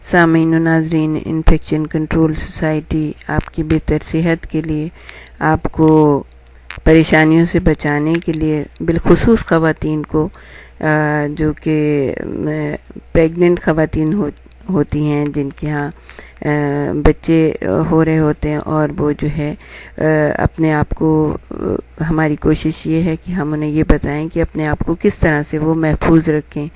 سامعین و ناظرین، انفیکشن کنٹرول سوسائٹی آپ کی بہتر صحت کے لیے، آپ کو پریشانیوں سے بچانے کے لیے، بالخصوص خواتین کو جو کہ پریگننٹ خواتین ہوتی ہیں، جن کے ہاں بچے ہو رہے ہوتے ہیں، اور وہ جو ہے اپنے آپ کو، ہماری کوشش یہ ہے کہ ہم انہیں یہ بتائیں کہ اپنے آپ کو کس طرح سے وہ محفوظ رکھیں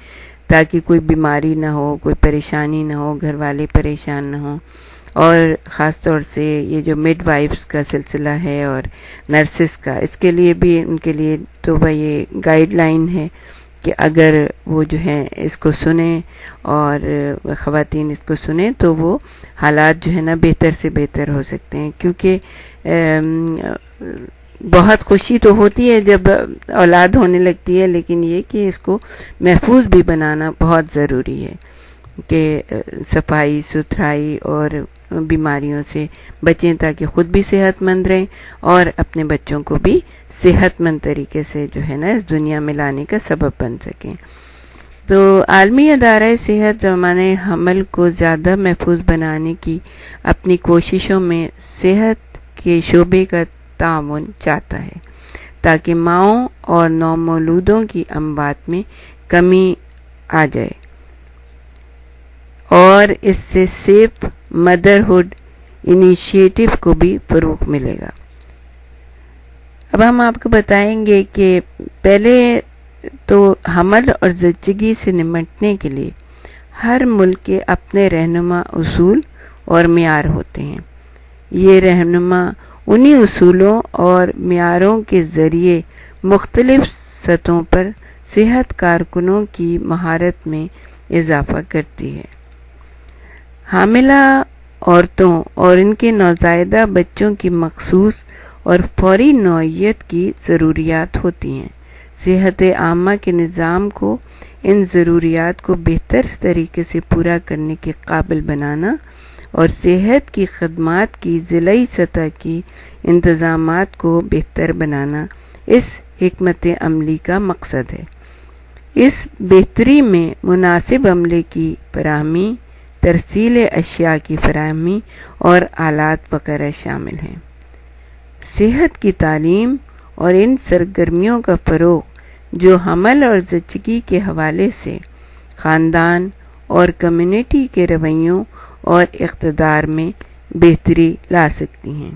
تاکہ کوئی بیماری نہ ہو، کوئی پریشانی نہ ہو، گھر والے پریشان نہ ہوں۔ اور خاص طور سے یہ جو مڈ وائفز کا سلسلہ ہے اور نرسز کا، اس کے لیے بھی، ان کے لیے تو بھائی یہ گائیڈ لائن ہے کہ اگر وہ جو ہے اس کو سنیں اور خواتین اس کو سنیں تو وہ حالات جو ہے نا بہتر سے بہتر ہو سکتے ہیں، کیونکہ بہت خوشی تو ہوتی ہے جب اولاد ہونے لگتی ہے، لیکن یہ کہ اس کو محفوظ بھی بنانا بہت ضروری ہے کہ صفائی ستھرائی اور بیماریوں سے بچیں تاکہ خود بھی صحت مند رہیں اور اپنے بچوں کو بھی صحت مند طریقے سے جو ہے نا اس دنیا میں لانے کا سبب بن سکیں۔ تو عالمی ادارہ صحت زمانۂ حمل کو زیادہ محفوظ بنانے کی اپنی کوششوں میں صحت کے شعبے کا تعاون چاہتا ہے تاکہ ماؤں اور نومولودوں کی اموات میں کمی آ جائے اور اس سے سیف مدرہڈ انیشیٹو کو بھی فروغ ملے گا۔ اب ہم آپ کو بتائیں گے کہ پہلے تو حمل اور زچگی سے نمٹنے کے لیے ہر ملک کے اپنے رہنما اصول اور معیار ہوتے ہیں۔ یہ رہنما انہی اصولوں اور معیاروں کے ذریعے مختلف سطحوں پر صحت کارکنوں کی مہارت میں اضافہ کرتی ہے۔ حاملہ عورتوں اور ان کے نوزائیدہ بچوں کی مخصوص اور فوری نوعیت کی ضروریات ہوتی ہیں۔ صحت عامہ کے نظام کو ان ضروریات کو بہتر طریقے سے پورا کرنے کے قابل بنانا اور صحت کی خدمات کی ضلعی سطح کی انتظامات کو بہتر بنانا اس حکمت عملی کا مقصد ہے۔ اس بہتری میں مناسب عملے کی فراہمی، ترسیل اشیاء کی فراہمی اور آلات وغیرہ شامل ہیں۔ صحت کی تعلیم اور ان سرگرمیوں کا فروغ جو حمل اور زچگی کے حوالے سے خاندان اور کمیونٹی کے رویوں اور اقتدار میں بہتری لا سکتی ہیں۔